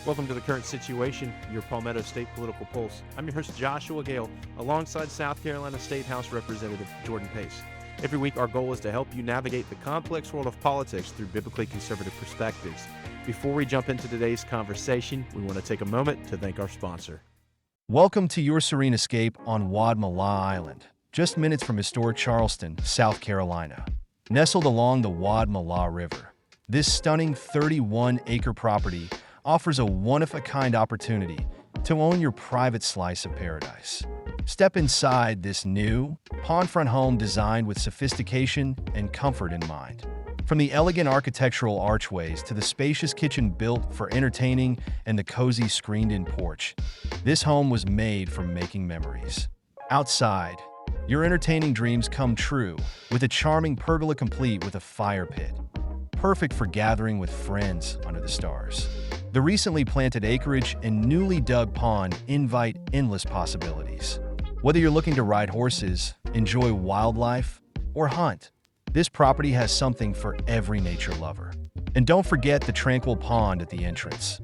Welcome to The Current Situation, your Palmetto State political pulse. I'm your host, Joshua Gale, alongside South Carolina State House Representative Jordan Pace. Every week, our goal is to help you navigate the complex world of politics through biblically conservative perspectives. Before we jump into today's conversation, we want to take a moment to thank our sponsor. Welcome to your serene escape on Wadmalaw Island, just minutes from historic Charleston, South Carolina. Nestled along the Wadmalaw River, this stunning 31-acre property offers a one-of-a-kind opportunity to own your private slice of paradise. Step inside this new, pondfront home designed with sophistication and comfort in mind. From the elegant architectural archways to the spacious kitchen built for entertaining and the cozy screened-in porch, this home was made for making memories. Outside, your entertaining dreams come true with a charming pergola complete with a fire pit, perfect for gathering with friends under the stars. The recently planted acreage and newly dug pond invite endless possibilities. Whether you're looking to ride horses, enjoy wildlife, or hunt, this property has something for every nature lover. And don't forget the tranquil pond at the entrance,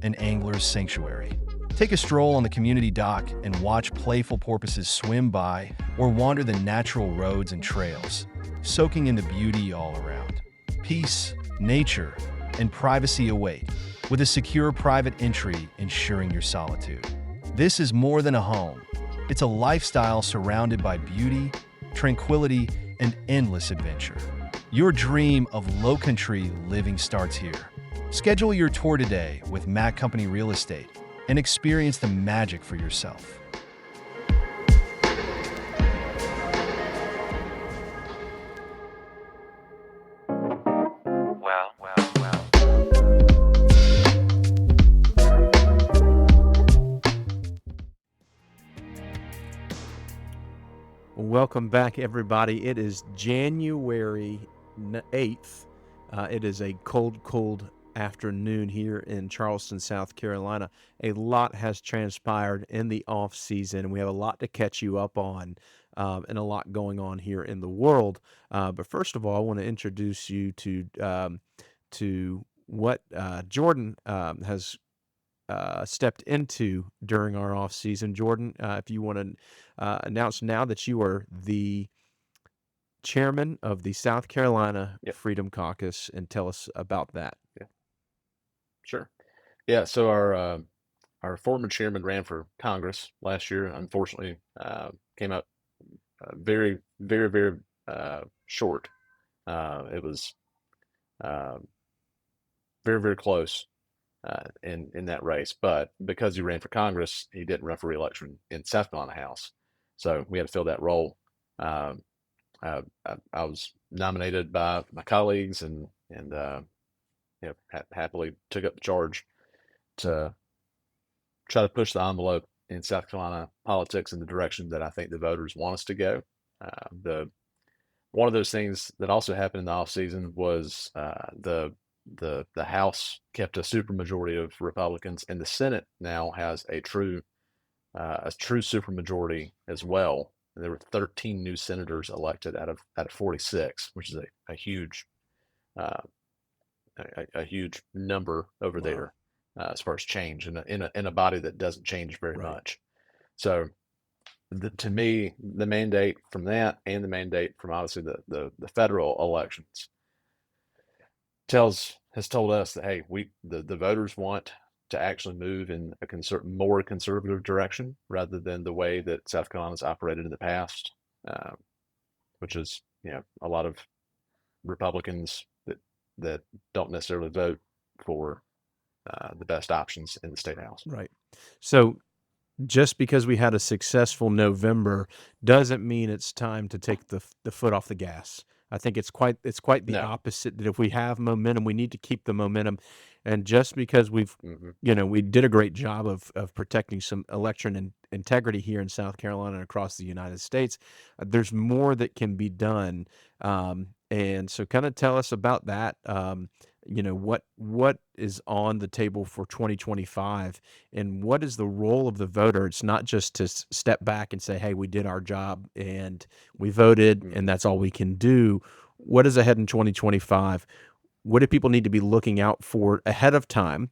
an angler's sanctuary. Take a stroll on the community dock and watch playful porpoises swim by or wander the natural roads and trails, soaking in the beauty all around. Peace, nature, and privacy await, with a secure private entry ensuring your solitude. This is more than a home. It's a lifestyle surrounded by beauty, tranquility, and endless adventure. Your dream of low country living starts here. Schedule your tour today with Mac Company Real Estate and experience the magic for yourself. Welcome back, everybody. It is January 8th. It is a cold afternoon here in Charleston, South Carolina. A lot has transpired in the off season, and we have a lot to catch you up on, and a lot going on here in the world. But first of all, I want to introduce you to what Jordan has stepped into during our off season. Jordan, if you want to announce now that you are the chairman of the South Carolina Freedom Caucus, and tell us about that. Sure. Yeah, so our former chairman ran for Congress last year. Unfortunately, came out very, very, very short. It was very, very close in that race. But because he ran for Congress, he didn't run for re-election in South Carolina House. So we had to fill that role. I was nominated by my colleagues and happily took up the charge to try to push the envelope in South Carolina politics in the direction that I think the voters want us to go. One of those things that also happened in the off season was the House kept a supermajority of Republicans, and the Senate now has a true supermajority as well. And there were 13 new senators elected out of 46, which is a huge a huge number over there as far as change in a body that doesn't change very much. So to me, the mandate from that and the mandate from obviously the federal elections has told us that, hey, the voters want to actually move in a more conservative direction rather than the way that South Carolina's operated in the past, which is a lot of Republicans that don't necessarily vote for the best options in the state house. Right. So just because we had a successful November doesn't mean it's time to take the foot off the gas. I think it's quite the opposite, that if we have momentum, we need to keep the momentum. And just because we did a great job of protecting some election integrity here in South Carolina and across the United States, there's more that can be done. And so kind of tell us about that. What is on the table for 2025, and what is the role of the voter? It's not just to step back and say, hey, we did our job and we voted and that's all we can do. What is ahead in 2025? What do people need to be looking out for ahead of time?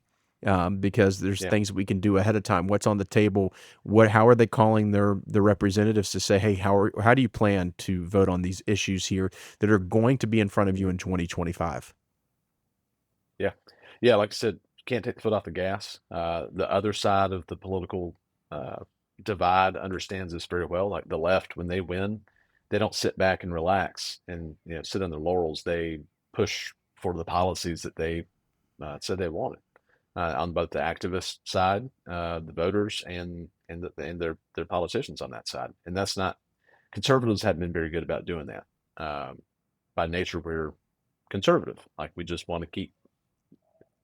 because there's Yeah. things that we can do ahead of time. What's on the table? How are they calling their representatives to say, hey, how do you plan to vote on these issues here that are going to be in front of you Mhm. in 2025? Yeah. Yeah. Like I said, can't take the foot off the gas. The other side of the political uh, divide understands this very well. Like the left, when they win, they don't sit back and relax and sit on their laurels. They push for the policies that they said they wanted on both the activist side, the voters, and their politicians on that side. And that's not conservatives haven't been very good about doing that. By nature, we're conservative. Like we just want to keep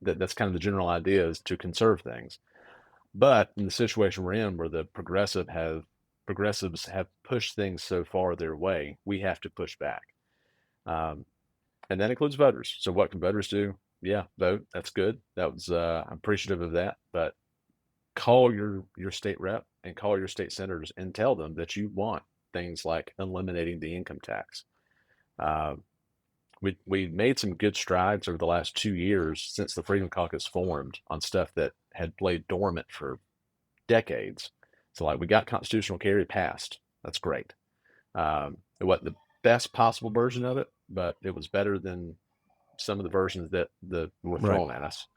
that's kind of the general idea is to conserve things. But in the situation we're in, where the progressives have pushed things so far their way, we have to push back, um, and that includes voters. So what can voters do? Yeah, vote. That's good. That was I'm appreciative of that. But call your state rep and call your state senators and tell them that you want things like eliminating the income tax. Uh, we made some good strides over the last 2 years since the Freedom Caucus formed on stuff that had laid dormant for decades. So like we got constitutional carry passed. That's great. It wasn't the best possible version of it, but it was better than some of the versions that were Right. thrown at us.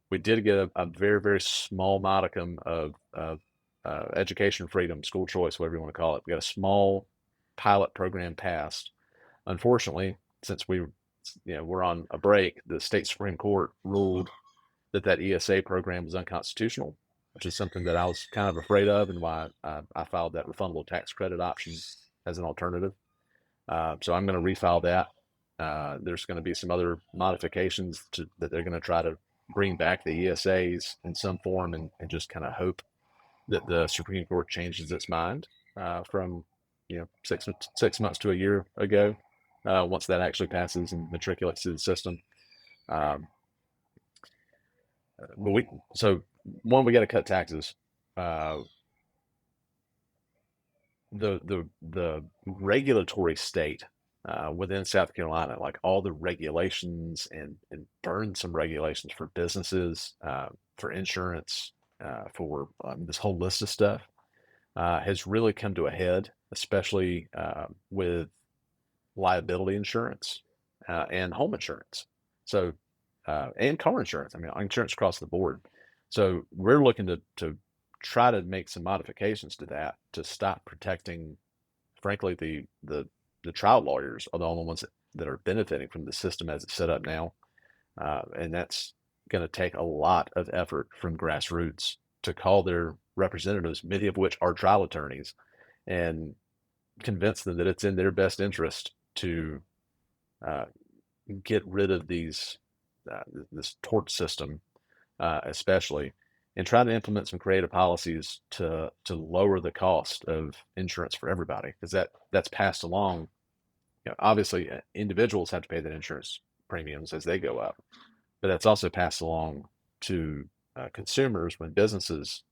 We did get a very very small modicum of education freedom, school choice, whatever you want to call it. We got a small pilot program passed. Unfortunately, since we're on a break, the state Supreme Court ruled that ESA program was unconstitutional, which is something that I was kind of afraid of, and why I filed that refundable tax credit option as an alternative. So I'm going to refile that. There's going to be some other modifications that they're going to try to bring back the ESAs in some form, and just kind of hope that the Supreme Court changes its mind from 6 months to a year ago. Once that actually passes and matriculates through the system, um, but we got to cut taxes. Uh, the regulatory state within South Carolina, like all the regulations and burn some regulations for businesses, for insurance, for this whole list of stuff, has really come to a head, especially with liability insurance and home insurance. So, and car insurance. I mean, insurance across the board. So we're looking to try to make some modifications to that to stop protecting, frankly, the trial lawyers are the only ones that are benefiting from the system as it's set up now. And that's going to take a lot of effort from grassroots to call their representatives, many of which are trial attorneys, and convince them that it's in their best interest to uh, get rid of this tort system, especially, and try to implement some creative policies to lower the cost of insurance for everybody, because that's passed along. Obviously, individuals have to pay that insurance premiums as they go up, but that's also passed along to consumers. When businesses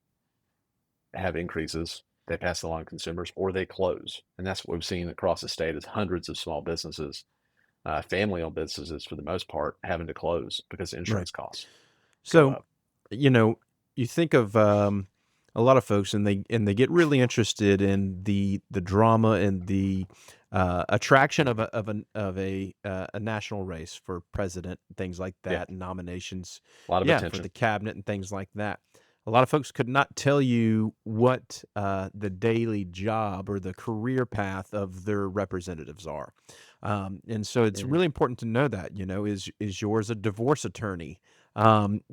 have increases, they pass along to consumers or they close, and that's what we've seen across the state is hundreds of small businesses, family-owned businesses for the most part, having to close because Right. insurance costs go So, up. you know, you think of a lot of folks, and they get really interested in the drama and the attraction of a national race for president, things like Yeah, that, and nominations, a lot of yeah, for attention. the cabinet and things like that. A lot of folks could not tell you what the daily job or the career path of their representatives are, and so it's Hmm. really important to know that. Is yours a divorce attorney? And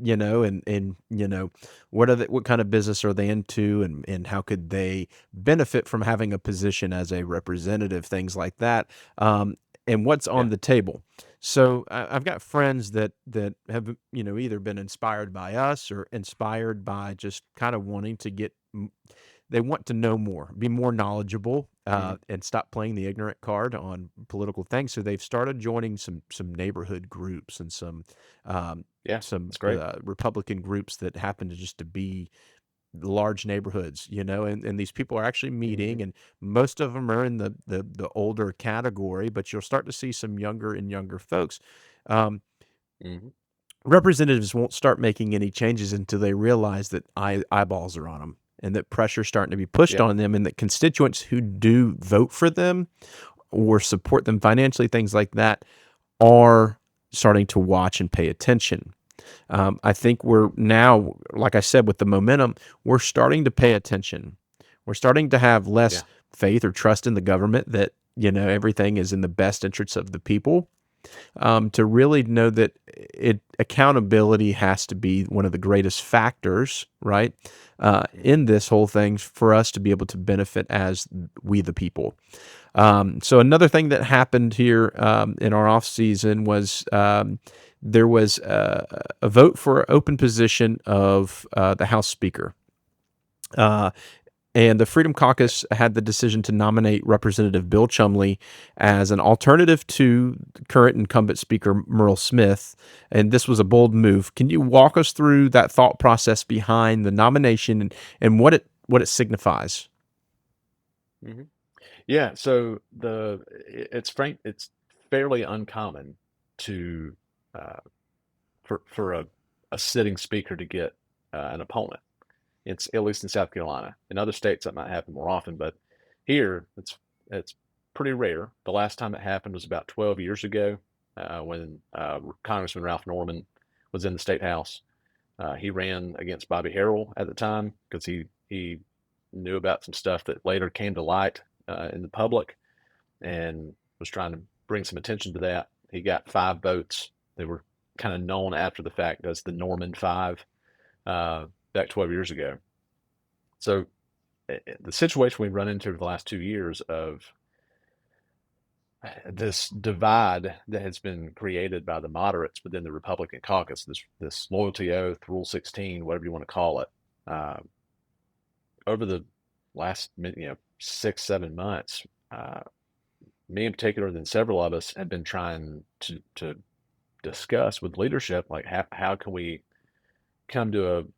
what kind of business are they into, and how could they benefit from having a position as a representative, things like that, and what's Yeah. on the table. So I've got friends that have either been inspired by us or inspired by just kind of wanting to they want to know more, be more knowledgeable, Hmm. and stop playing the ignorant card on political things. So they've started joining some neighborhood groups and um, Yeah, some it's great. Republican groups that happen to be large neighborhoods, and these people are actually Hmm. meeting, and most of them are in the older category, but you'll start to see some younger and younger folks. Um, Hmm. representatives won't start making any changes until they realize that eyeballs are on them and that pressure's starting to be pushed Yeah. on them, and that constituents who do vote for them or support them financially, things like that, are starting to watch and pay attention. I think we're now, like I said, with the momentum, we're starting to pay attention. We're starting to have less Yeah. faith or trust in the government that, everything is in the best interests of the people. To really know that accountability has to be one of the greatest factors, right, in this whole thing for us to be able to benefit as we the people. So another thing that happened here in our off season was there was a vote for an open position of the House Speaker. Uh, and the Freedom Caucus had the decision to nominate Representative Bill Chumley as an alternative to current incumbent Speaker Merle Smith. And this was a bold move. Can you walk us through that thought process behind the nomination and what it signifies? Hmm. Yeah. So it's fairly uncommon to uh, for a sitting speaker to get an opponent. It's at least in South Carolina. In other states, that might happen more often, but here it's pretty rare. The last time it happened was about 12 years ago when Congressman Ralph Norman was in the state house. He ran against Bobby Harrell at the time because he knew about some stuff that later came to light in the public and was trying to bring some attention to that. He got 5 votes. They were kind of known after the fact as the Norman Five back 12 years ago. So the situation we've run into over the last 2 years of this divide that has been created by the moderates within the Republican caucus, this loyalty oath, Rule 16, whatever you want to call it, uh, over the last 6-7 months, me in particular, and several of us have been trying to discuss with leadership, like how can we come to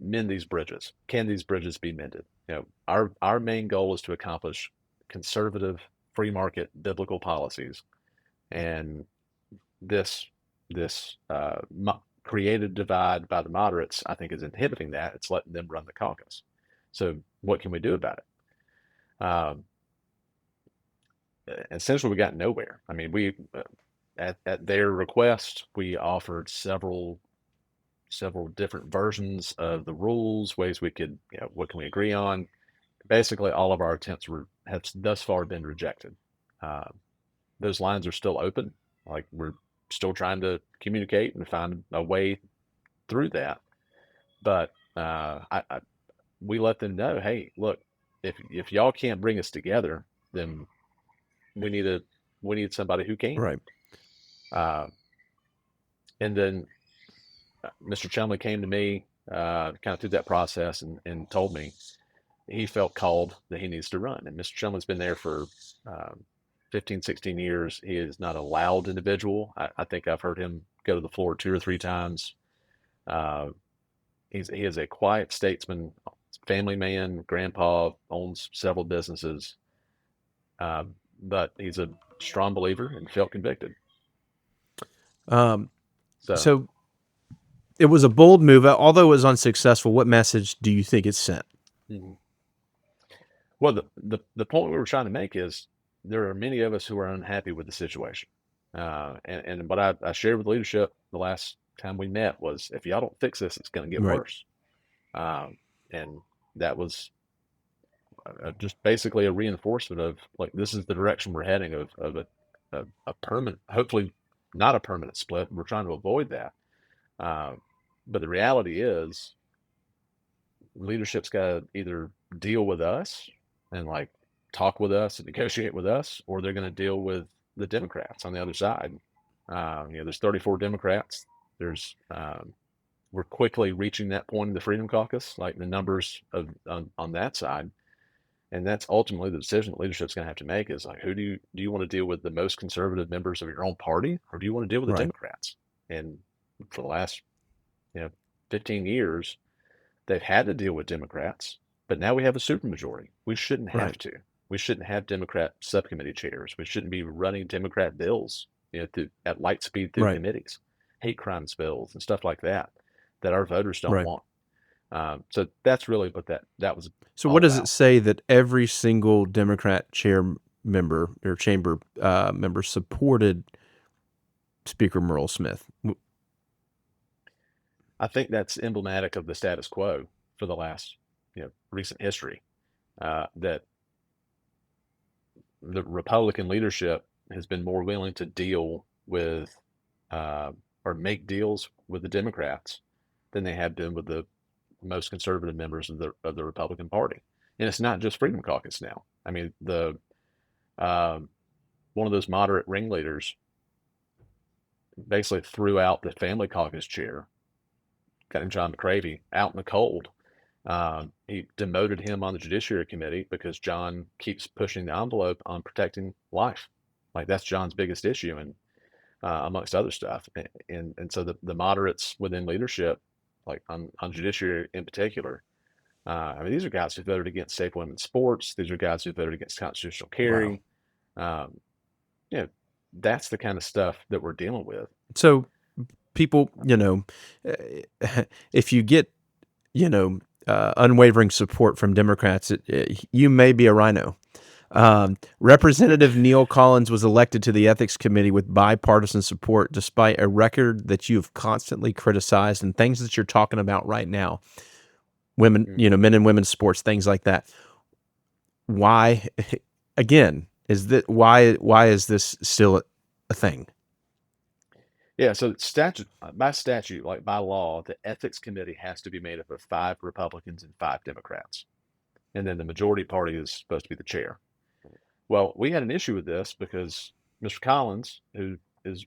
mend these bridges? Can these bridges be mended? Our main goal is to accomplish conservative, free market, biblical policies, and this created divide by the moderates, I think, is inhibiting that. It's letting them run the caucus. So what can we do about it? Essentially, we got nowhere. I mean, we at their request, we offered several different versions of the rules, ways we could, what can we agree on. Basically, all of our attempts have thus far been rejected. Uh, those lines are still open. Like, we're still trying to communicate and find a way through that. But we let them know, hey, look, if y'all can't bring us together, then we need a we need somebody who can. Right. Uh, and then Mr. Chumley came to me kind of through that process and told me he felt called that he needs to run. And Mr. Chumley's been there for um, 15, 16 years. He is not a loud individual. I think I've heard him go to the floor 2 or 3 times. Uh, he is a quiet statesman, family man, grandpa, owns several businesses, uh, but he's a strong believer and felt convicted. Um, So, so it was a bold move, although it was unsuccessful. What message do you think it sent? mhm. Well, the point we were trying to make is there are many of us who are unhappy with the situation. And what I shared with leadership the last time we met was if y'all don't fix this, it's going to get Right. worse. And that was just basically a reinforcement of like this is the direction we're heading of a permanent, hopefully not a permanent split. We're trying to avoid that. Uh, but the reality is leadership's got to either deal with us and like talk with us and negotiate with us, or they're going to deal with the Democrats on the other side. There's 34 Democrats. There's We're quickly reaching that point in the Freedom Caucus, like the numbers on that side, and that's ultimately the decision that leadership's going to have to make is like, who do you want to deal with the most conservative members of your own party, or do you want to deal with the Right. Democrats? And for the last 15 years, they've had to deal with Democrats, but now we have a supermajority. We shouldn't have Right. to. We shouldn't have Democrat subcommittee chairs. We shouldn't be running Democrat bills, at light speed through Right. committees. hate crime bills and stuff like that that our voters don't Right. want. So that's really what that was So all what does it about. say that every single Democrat chair member or chamber member supported Speaker Merle Smith? I think that's emblematic of the status quo for the last, recent history. That the Republican leadership has been more willing to deal with uh, or make deals with the Democrats than they have been with the most conservative members of the Republican Party. And it's not just Freedom Caucus now. I mean, the one of those moderate ringleaders basically threw out the Family Caucus chair, got him John McCravey out in the cold. He demoted him on the Judiciary Committee because John keeps pushing the envelope on protecting life. Like that's John's biggest issue, and amongst other stuff. And so the moderates within leadership, like on Judiciary in particular, I mean, these are guys who voted against safe women's sports. These are guys who voted against constitutional Wow. carry. Um, you know, that's the kind of stuff that we're dealing with. So people, if you get, unwavering support from Democrats, you may be a rhino. Representative Neil Collins was elected to the Ethics Committee with bipartisan support, despite a record that you've constantly criticized and things that you're talking about right now. Women, men and women's sports, things like that. Why, again, why is this still a thing? Yeah, so by statute, like by law, the ethics committee has to be made up of 5 Republicans and 5 Democrats, and then the majority party is supposed to be the chair. Well, we had an issue with this because Mr. Collins, who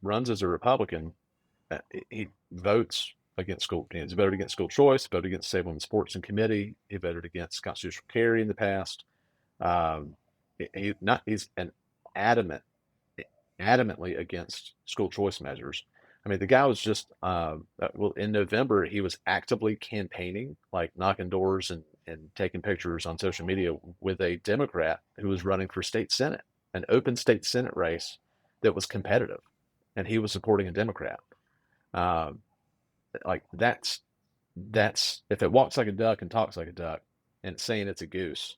runs as a Republican, he votes against school. He's voted against school choice, voted against Safe Women's Sports in committee. He voted against constitutional carry in the past. Um, he's an adamant, adamantly against school choice measures. I mean, the guy was just well in November he was actively campaigning, like knocking doors and taking pictures on social media with a Democrat who was running for state senate, an open state senate race that was competitive, and he was supporting a Democrat. Um, like that's if it walks like a duck and talks like a duck, and it's saying it's a goose,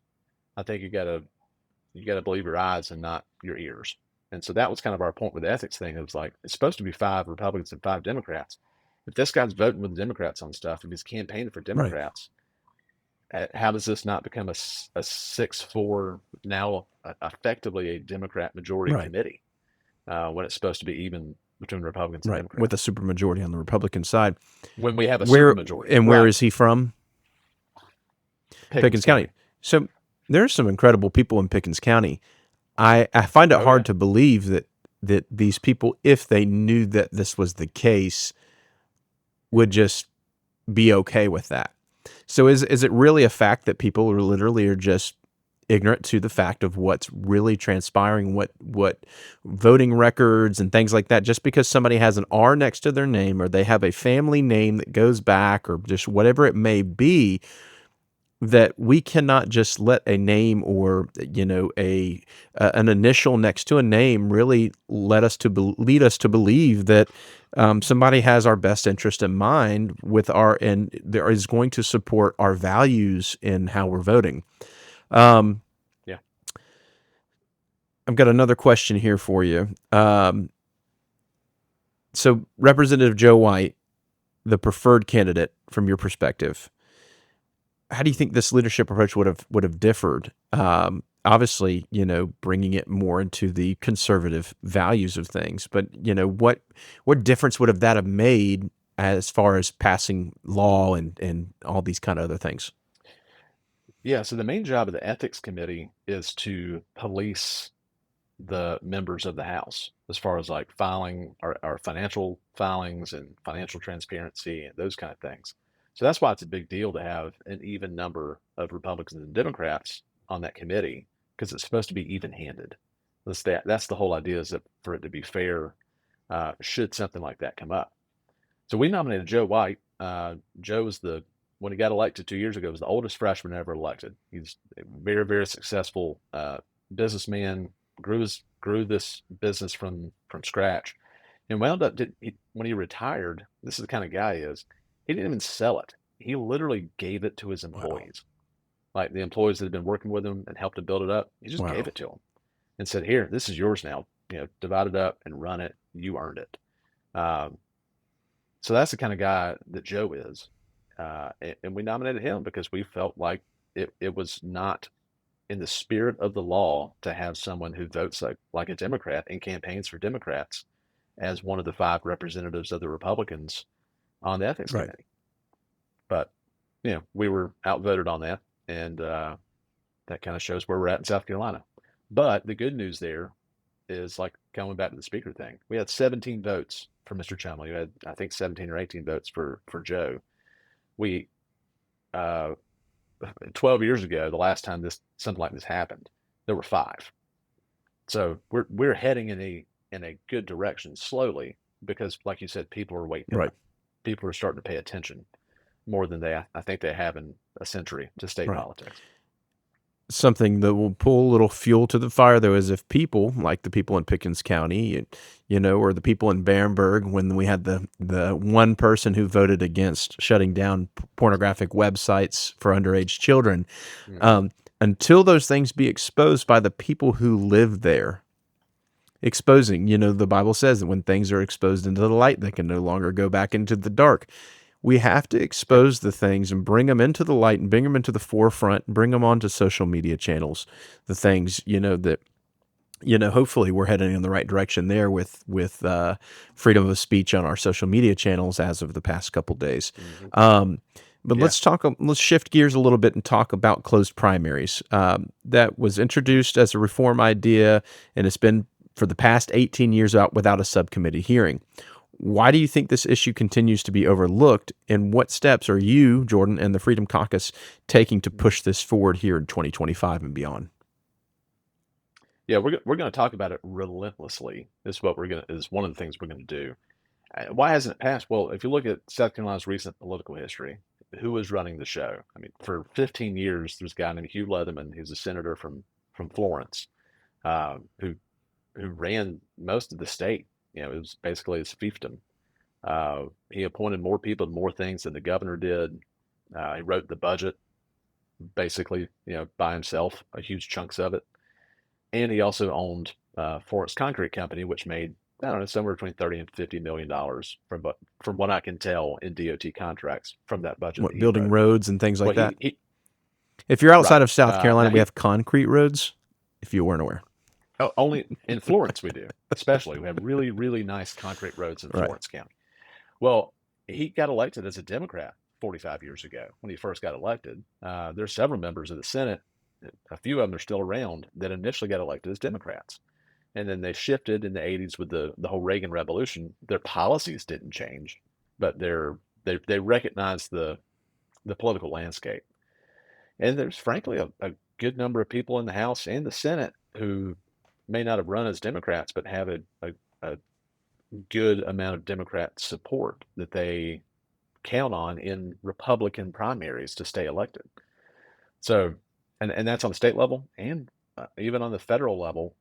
I think you gotta believe your eyes and not your ears. And so that was kind of our point with the ethics thing. It was like it's supposed to be 5 Republicans and 5 Democrats. If this guy's voting with the Democrats on stuff, if he's campaigning for Right. Democrats, how does this not become a 6-4 now effectively a Democrat majority Right. committee when it's supposed to be even between Republicans and Right. With a Democrats? supermajority on the Republican side. When we have a Where supermajority, and where right? is he from? Pickens Pickens County. County. So there's some incredible people in Pickens County. I find it Oh hard yeah. to believe that these people, if they knew that this was the case, would just be okay with that. So is it really a fact that people are literally are just ignorant to the fact of what's really transpiring, what voting records and things like that, just because somebody has an R next to their name or they have a family name that goes back or just whatever it may be, that we cannot just let a name or a an initial next to a name really lead us to believe that somebody has our best interest in mind with our and there is going to support our values in how we're voting. Um, Yeah. I've got another question here for you. So Representative Joe White, the preferred candidate from your perspective, how do you think this leadership approach would have differed? Obviously, bringing it more into the conservative values of things, but what difference would have that have made as far as passing law and all these kind of other things? Yeah. So the main job of the ethics committee is to police the members of the House as far as like filing our financial filings and financial transparency and those kind of things. So that's why it's a big deal to have an even number of Republicans and Democrats on that committee because it's supposed to be even-handed. That's the whole idea is that for it to be fair, should something like that come up. So we nominated Joe White. Joe was when he got elected 2 years ago, was the oldest freshman ever elected. He's a very, very successful businessman, grew this business from scratch, and wound up when he retired. This is the kind of guy he is. He didn't even sell it. He literally gave it to his Wow. employees, like the employees that had been working with him and helped to build it up. He just gave Wow. it to them and said, "Here, this is yours now. Divide it up and run it. You earned it." Um, so that's the kind of guy that Joe is, and we nominated him because we felt like it was not in the spirit of the law to have someone who votes like a Democrat and campaigns for Democrats as one of the 5 representatives of the Republicans on the ethics Right. committee. But we were outvoted on that, and that kind of shows where we're at in South Carolina. But the good news there is, like, coming back to the speaker thing, we had 17 votes for Mr. Chumley. We had, I think, 17 or 18 votes for Joe. We uh, 12 years ago, the last time something like this happened, there were 5. So we're heading in a good direction slowly because, like you said, people are waking Right. up. People are starting to pay attention more than I think they have in a century to state Right. politics. Something that will pull a little fuel to the fire, though, is if people like the people in Pickens County, or the people in Bamberg, when we had the one person who voted against shutting down pornographic websites for underage children, Mm-hmm. um, until those things be exposed by the people who live there. Exposing, the Bible says that when things are exposed into the light, they can no longer go back into the dark. We have to Yep. expose the things and bring them into the light and bring them into the forefront and bring them onto social media channels. The things, that, hopefully we're heading in the right direction there with freedom of speech on our social media channels as of the past couple days. Mm-hmm. But Yeah. let's shift gears a little bit and talk about closed primaries. That was introduced as a reform idea, and it's been for the past 18 years out without a subcommittee hearing. Why do you think this issue continues to be overlooked, and what steps are you, Jordan, and the Freedom Caucus taking to push this forward here in 2025 and beyond? Yeah, we're going to talk about it relentlessly. Is one of the things we're going to do. Why hasn't it passed? Well, if you look at South Carolina's recent political history, who was running the show? I mean, for 15 years, there's a guy named Hugh Leatherman, who's a senator from Florence, who ran most of the state. It was basically his fiefdom. He appointed more people and more things than the governor did. He wrote the budget basically, by himself, a huge chunks of it. And he also owned Florence Concrete Company, which made, I don't know, somewhere between $30 and $50 million from what I can tell in DOT contracts from that budget that What, he building wrote. roads and things like Well, that? he If you're outside right of South Carolina, now we he have concrete roads, if you weren't aware. only in Florence we do, especially we have really really nice concrete roads in Right. Florence County. Well, he got elected as a Democrat 45 years ago when he first got elected. There's several members of the Senate, a few of them are still around, that initially got elected as Democrats. And then they shifted in the 80s with the whole Reagan Revolution. Their policies didn't change, but they recognized the political landscape. And there's frankly a good number of people in the House and the Senate who may not have run as Democrats, but have a good amount of Democrat support that they count on in Republican primaries to stay elected. So, and that's on the state level and even on the federal level,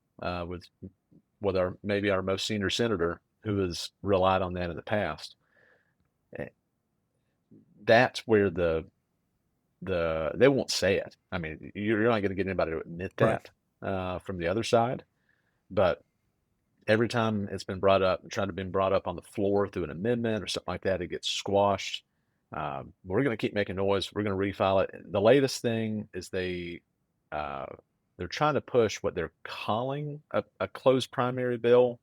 with our maybe our most senior senator who has relied on that in the past. Eh, That's where they won't say it. I mean, you're not going to get anybody to admit Right. that from the other side, but every time it's been brought up, tried to be brought up on the floor through an amendment or something like that, it gets squashed. We're going to keep making noise. We're going to refile it. The latest thing is uh, they're trying to push what they're calling a closed primary bill,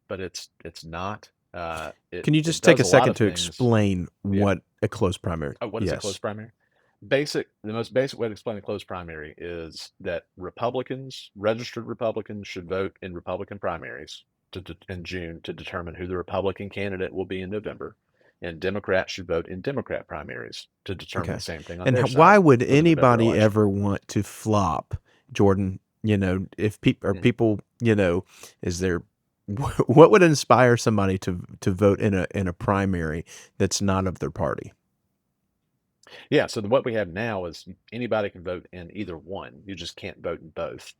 but it's not. It Can you it just take does a a lot second of to things. explain Yeah. what a closed primary? Oh, what is a Yes. closed primary? The most basic way to explain a closed primary is that Republicans, registered Republicans, should vote in Republican primaries in June to determine who the Republican candidate will be in November, and Democrats should vote in Democrat primaries to determine the Okay. same thing on And their why side would for the November anybody election. ever want to flop, Jordan? If Mhm. people, is there, what would inspire somebody to vote in a primary that's not of their party? Yeah, so what we have now is anybody can vote in either one. You just can't vote in both.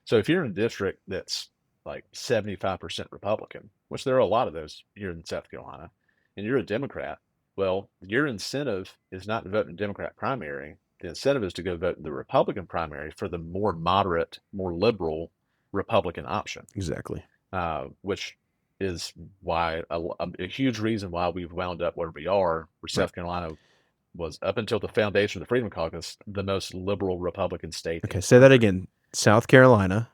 So if you're in a district that's like 75% Republican, which there are a lot of those here in South Carolina, and you're a Democrat, well, your incentive is not to vote in a Democrat primary. The incentive is to go vote in the Republican primary for the more moderate, more liberal Republican option, Exactly. which is why a huge reason why we've wound up where we are, where Right. South Carolina was, up until the foundation of the Freedom Caucus, the most liberal Republican state in Okay. the Say that country. again. South Carolina.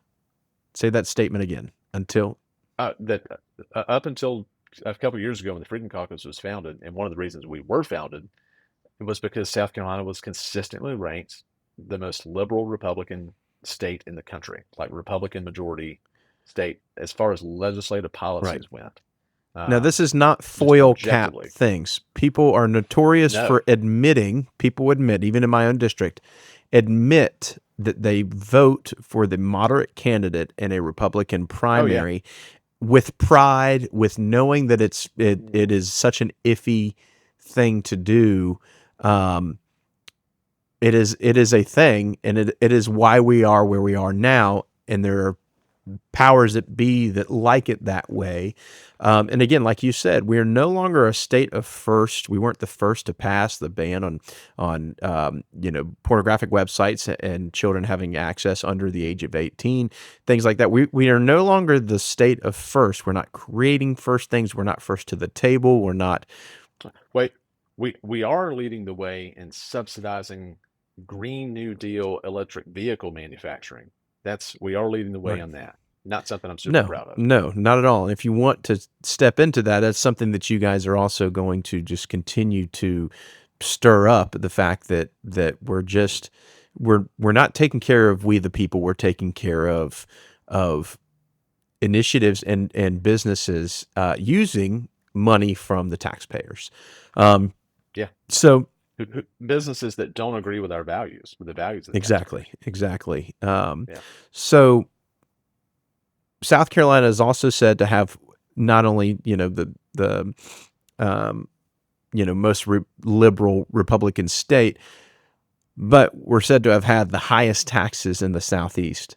Say that statement again. Until. That Up until a couple of years ago, when the Freedom Caucus was founded, and one of the reasons we were founded, it was because South Carolina was consistently ranked the most liberal Republican state in the country, like Republican majority state as far as legislative Right. policies went. Now, this is not Just foil cap objectively, things. People are notorious no. for admitting, people admit, even in my own district, admit that they vote for the moderate candidate in a Republican Oh yeah. primary with pride, with knowing that it is such an iffy thing to do. Um, it is a thing, and it is why we are where we are now. And there are powers that be that like it that way. And again, like you said, we're no longer a state of first. We weren't the first to pass the ban on pornographic websites and children having access under the age of 18, things like that. We are no longer the state of first. We're not creating first things. We're not first to the table. We're not. Wait, we are leading the way in subsidizing Green New Deal electric vehicle manufacturing. We are leading the way Right. on that. Not something I'm super No, proud of. no, not at all. And if you want to step into that, that's something that you guys are also going to just continue to stir up the fact that we're not taking care of we the people. We're taking care of initiatives and businesses using money from the taxpayers. Um, Yeah. so Businesses that don't agree with our values, with the values of the taxpayers. exactly. Yeah. So South Carolina is also said to have not only the um, most liberal Republican state, but we're said to have had the highest taxes in the Southeast.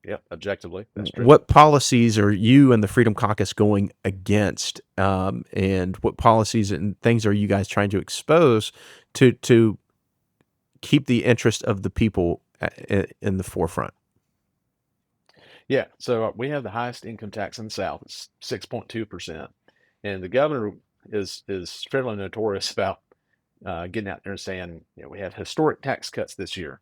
Yeah. Objectively, that's true. What policies are you and the Freedom Caucus going against, and what policies and things are you guys trying to expose to keep the interest of the people in the forefront? Yeah. So we have the highest income tax in the South. It's 6.2%, and the governor is fairly notorious about getting out there and saying, we have historic tax cuts this year,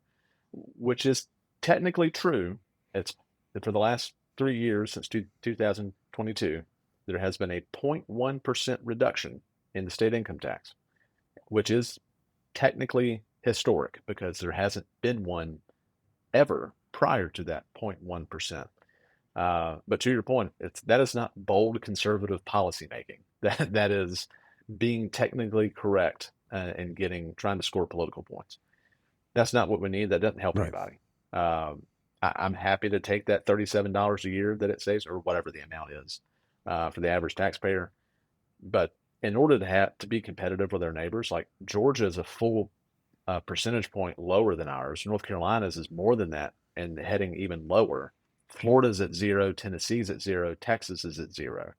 which is technically true. It's for the last 3 years since 2022, there has been a 0.1% reduction in the state income tax, which is technically historic because there hasn't been one ever prior to that 0.1%. But to your point, that is not bold conservative policymaking. That is being technically correct and trying to score political points. That's not what we need. That doesn't help Right. anybody. I'm happy to take that $37 a year that it saves, or whatever the amount is, for the average taxpayer. But in order to be competitive with our neighbors, like Georgia is a full percentage point lower than ours. North Carolina's is more than that and heading even lower. Florida's at 0, Tennessee's at 0, Texas is at 0.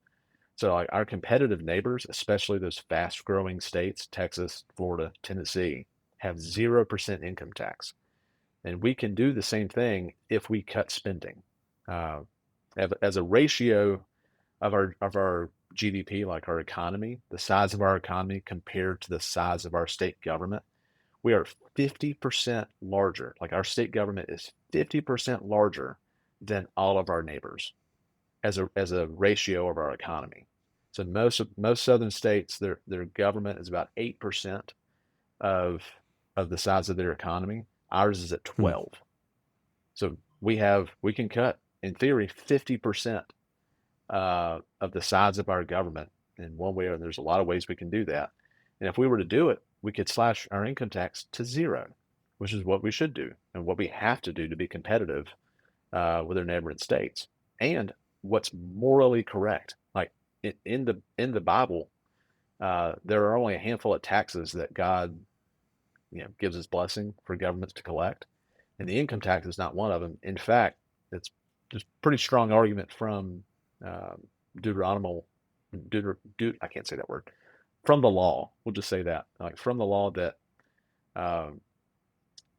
So like our competitive neighbors, especially those fast growing states, Texas, Florida, Tennessee, have 0% income tax. And we can do the same thing if we cut spending. Uh, as a ratio of our GDP, like our economy, the size of our economy compared to the size of our state government, we are 50% larger. Like our state government is 50% larger than all of our neighbors as a ratio of our economy. So most southern states, their government is about 8% of of the size of their economy. Ours is at Hmm. 12. So we can cut in theory 50% of the size of our government in one way, or there's a lot of ways we can do that. And if we were to do it, we could slash our income tax to 0, which is what we should do and what we have to do to be competitive with our neighboring states. And what's morally correct, like in the Bible, there are only a handful of taxes that God, gives his blessing for governments to collect, and the income tax is not one of them. In fact, it's there's pretty strong argument from Deuteronomy, I can't say that word, from the law. We'll just say that, like from the law, that um,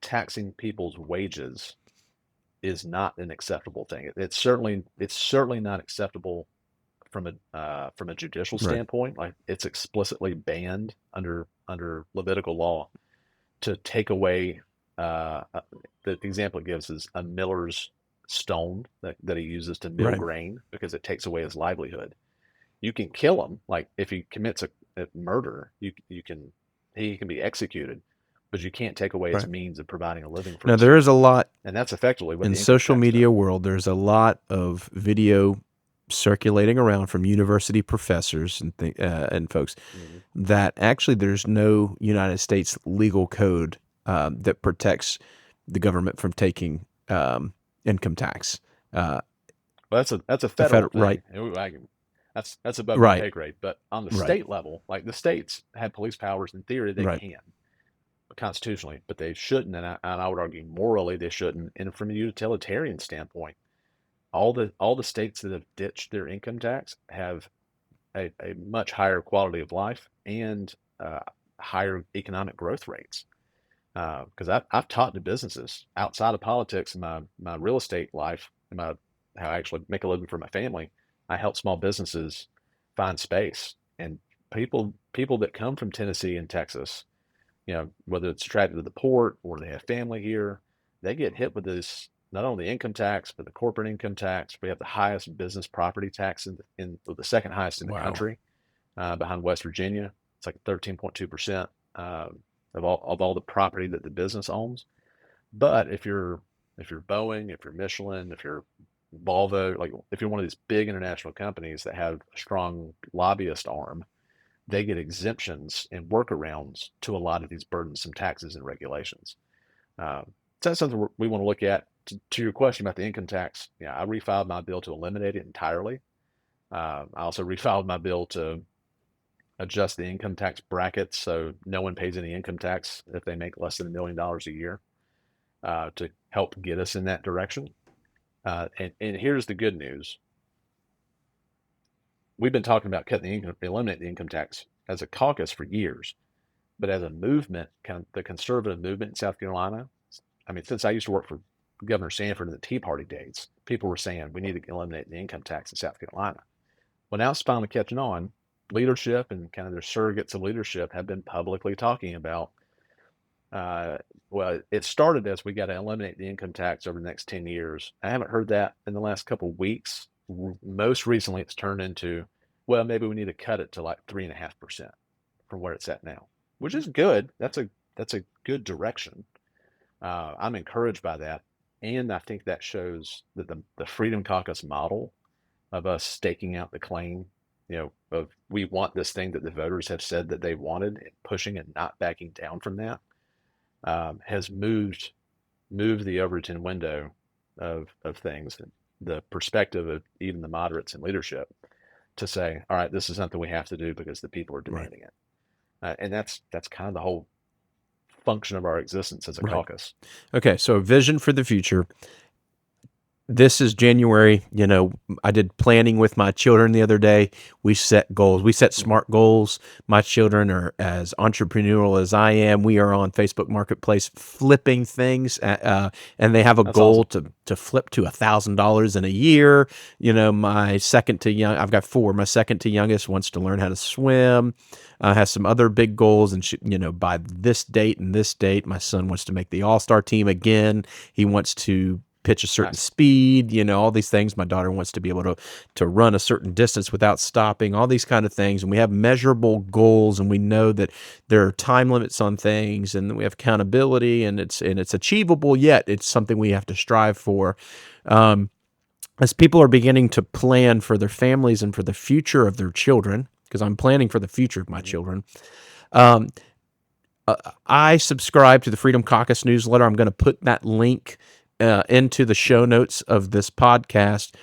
taxing people's wages is not an acceptable thing. It's certainly not acceptable from a judicial Right. standpoint. Like it's explicitly banned under Levitical law to take away. The example it gives is a miller's stone that he uses to mill Right. grain because it takes away his livelihood. You can kill him, like if he commits a murder, you can he can be executed, but you can't take away his Right. means of providing a living for Now there is himself. a lot And that's effectively what in the income social tax does. media world. There's a lot of video circulating around from university professors and folks Mhm. that actually there's no United States legal code that protects the government from taking income tax. Uh, Well, that's a the federal federal, right, thing. That's above my right, pay grade. But on the right, state level, like the states have police powers. In theory, they right, can constitutionally, but they shouldn't. And I would argue morally they shouldn't. And from a utilitarian standpoint, all the states that have ditched their income tax have a much higher quality of life and higher economic growth rates. Because I've taught to businesses outside of politics in my real estate life, and my how I actually make a living for my family. I help small businesses find space, and people that come from Tennessee and Texas, whether it's attracted to the port or they have family here, they get hit with this, not only the income tax but the corporate income tax. We have the highest business property tax the second highest in the wow, country, behind West Virginia. It's like 13.2% of all the property that the business owns. But if you're Boeing, if you're Michelin, if you're Volvo, like if you're one of these big international companies that have a strong lobbyist arm, they get exemptions and workarounds to a lot of these burdensome taxes and regulations. So that's something we want to look at. To your question about the income tax, yeah, I refiled my bill to eliminate it entirely. I also refiled my bill to adjust the income tax brackets so no one pays any income tax if they make less than $1 million a year, to help get us in that direction. And here's the good news: we've been talking about eliminate the income tax as a caucus for years, but as a movement, kind of the conservative movement in South Carolina. I mean, since I used to work for Governor Sanford in the Tea Party days, people were saying we need to eliminate the income tax in South Carolina. Well, now it's finally catching on. Leadership and kind of their surrogates of leadership have been publicly talking about. Uh, well, it started as we got to eliminate the income tax over the next 10 years. I haven't heard that in the last couple of weeks. Most recently, it's turned into, well, maybe we need to cut it to like 3.5% from where it's at now, which is good. That's a good direction. I'm encouraged by that, and I think that shows that the Freedom Caucus model of us staking out the claim, of we want this thing that the voters have said that they wanted, and pushing and not backing down from that, has moved the Overton window of things, the perspective of even the moderates in leadership, to say, all right, this is something we have to do because the people are right, demanding it, and that's kind of the whole function of our existence as a right. caucus. Okay, so a vision for the future. This is January. I did planning with my children the other day. We set goals. We set Mm-hmm. smart goals. My children are as entrepreneurial as I am. We are on Facebook Marketplace flipping things, and they have a That's goal awesome. to flip to $1,000 in a year. My second to young, I've got four. My second to youngest wants to learn how to swim. Has some other big goals, and by this date and this date, my son wants to make the All-Star team again. He wants to pitch a certain Nice. speed, all these things. My daughter wants to be able to run a certain distance without stopping, all these kind of things. And we have measurable goals, and we know that there are time limits on things, and we have accountability, and it's achievable, yet it's something we have to strive for. As people are beginning to plan for their families and for the future of their children, because I'm planning for the future of my Mm-hmm. children, um, I subscribe to the Freedom Caucus newsletter. I'm going to put that link into the show notes of this podcast.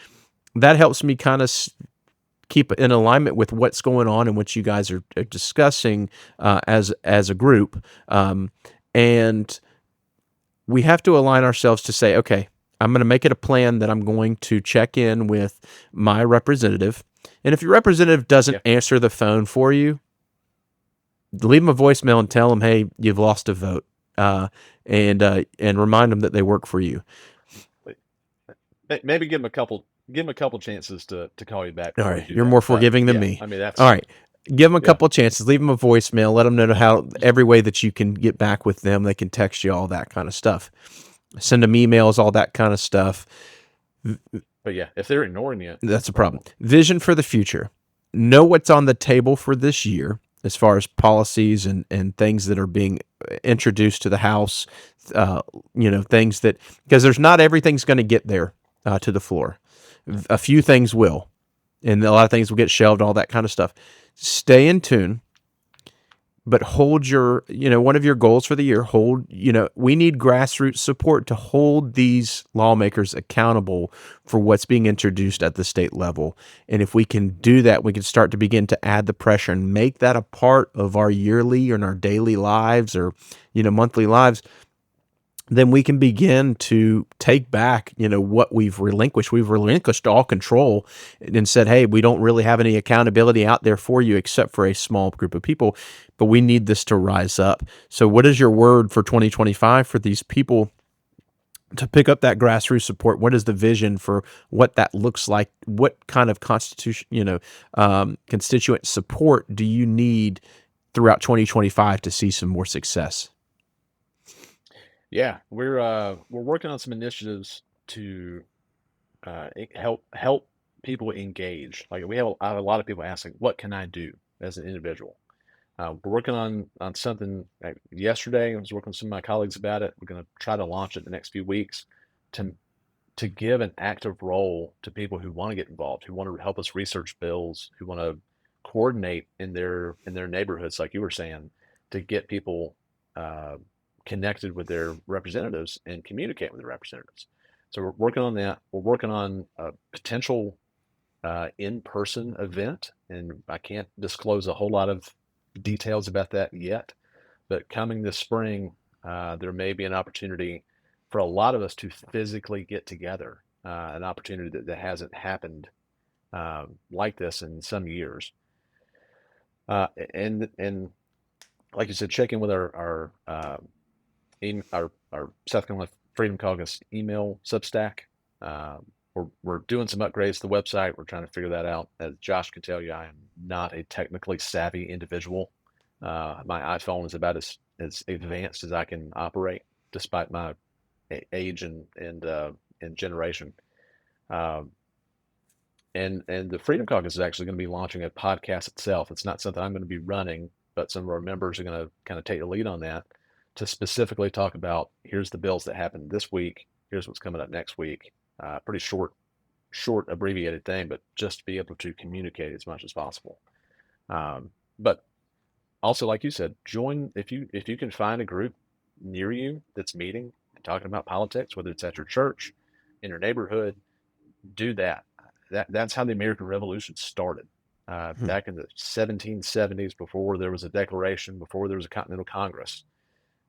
That helps me kind of keep in alignment with what's going on and what you guys are discussing as a group. And we have to align ourselves to say, okay, I'm going to make it a plan that I'm going to check in with my representative. And if your representative doesn't answer the phone for you, leave them a voicemail and tell them, hey, you've lost a vote, and remind them that they work for you. Maybe give them a couple chances to call you back. All right, you're more forgiving than me. I mean, that's all right. Give them a couple chances. Leave them a voicemail. Let them know how every way that you can get back with them. They can text you, all that kind of stuff. Send them emails, all that kind of stuff. But yeah, if they're ignoring you, that's a problem. Vision for the future. Know what's on the table for this year as far as policies and things that are being introduced to the House. Things that, because there's not everything's going to get there to the floor. A few things will, and a lot of things will get shelved, all that kind of stuff. Stay in tune, but hold your, one of your goals for the year, we need grassroots support to hold these lawmakers accountable for what's being introduced at the state level. And if we can do that, we can start to begin to add the pressure and make that a part of our yearly and our daily lives or, monthly lives. Then we can begin to take back, what we've relinquished. We've relinquished all control and said, hey, we don't really have any accountability out there for you except for a small group of people, but we need this to rise up. So what is your word for 2025 for these people to pick up that grassroots support? What is the vision for what that looks like? What kind of constituent support do you need throughout 2025 to see some more success? Yeah, we're working on some initiatives to help people engage. Like we have a lot of people asking, "What can I do as an individual?" We're working on something. Yesterday, I was working with some of my colleagues about it. We're going to try to launch it the next few weeks to give an active role to people who want to get involved, who want to help us research bills, who want to coordinate in their neighborhoods, like you were saying, to get people connected with their representatives and communicate with their representatives. So we're working on that. We're working on a potential in-person event, and I can't disclose a whole lot of details about that yet. But coming this spring, there may be an opportunity for a lot of us to physically get together, an opportunity that hasn't happened like this in some years. And like you said, check in with our South Carolina Freedom Caucus email Substack. We're doing some upgrades to the website. We're trying to figure that out. As Josh can tell you, I am not a technically savvy individual. My iPhone is about as advanced as I can operate, despite my age and generation. And the Freedom Caucus is actually going to be launching a podcast itself. It's not something I'm going to be running, but some of our members are going to kind of take the lead on that to specifically talk about, here's the bills that happened this week, here's what's coming up next week. Pretty short abbreviated thing, but just to be able to communicate as much as possible. But also, like you said, join if you can find a group near you that's meeting and talking about politics, whether it's at your church, in your neighborhood, do that. That's how the American Revolution started. Back in the 1770s, before there was a declaration, before there was a Continental Congress,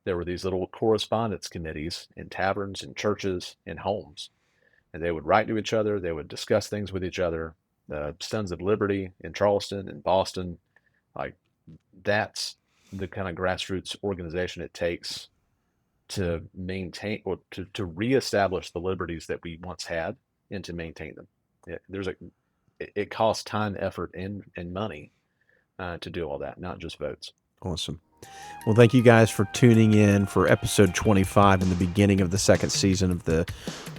there were these little correspondence committees in taverns, in churches, in homes. And they would write to each other. They would discuss things with each other. The Sons of Liberty in Charleston and Boston, like that's the kind of grassroots organization it takes to maintain or to reestablish the liberties that we once had and to maintain them. It costs time, effort, and money to do all that, not just votes. Awesome. Well, thank you guys for tuning in for episode 25 in the beginning of the second season of the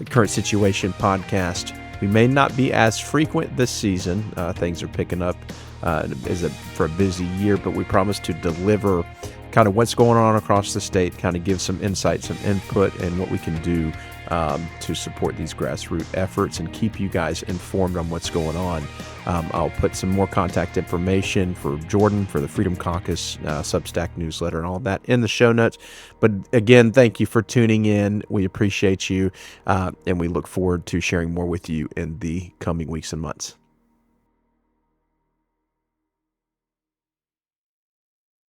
Current Situation podcast. We may not be as frequent this season. Things are picking up for a busy year, but we promise to deliver kind of what's going on across the state, kind of give some insight, some input, and what we can do to support these grassroots efforts and keep you guys informed on what's going on. I'll put some more contact information for Jordan for the Freedom Caucus Substack newsletter and all that in the show notes. But again, thank you for tuning in. We appreciate you, and we look forward to sharing more with you in the coming weeks and months.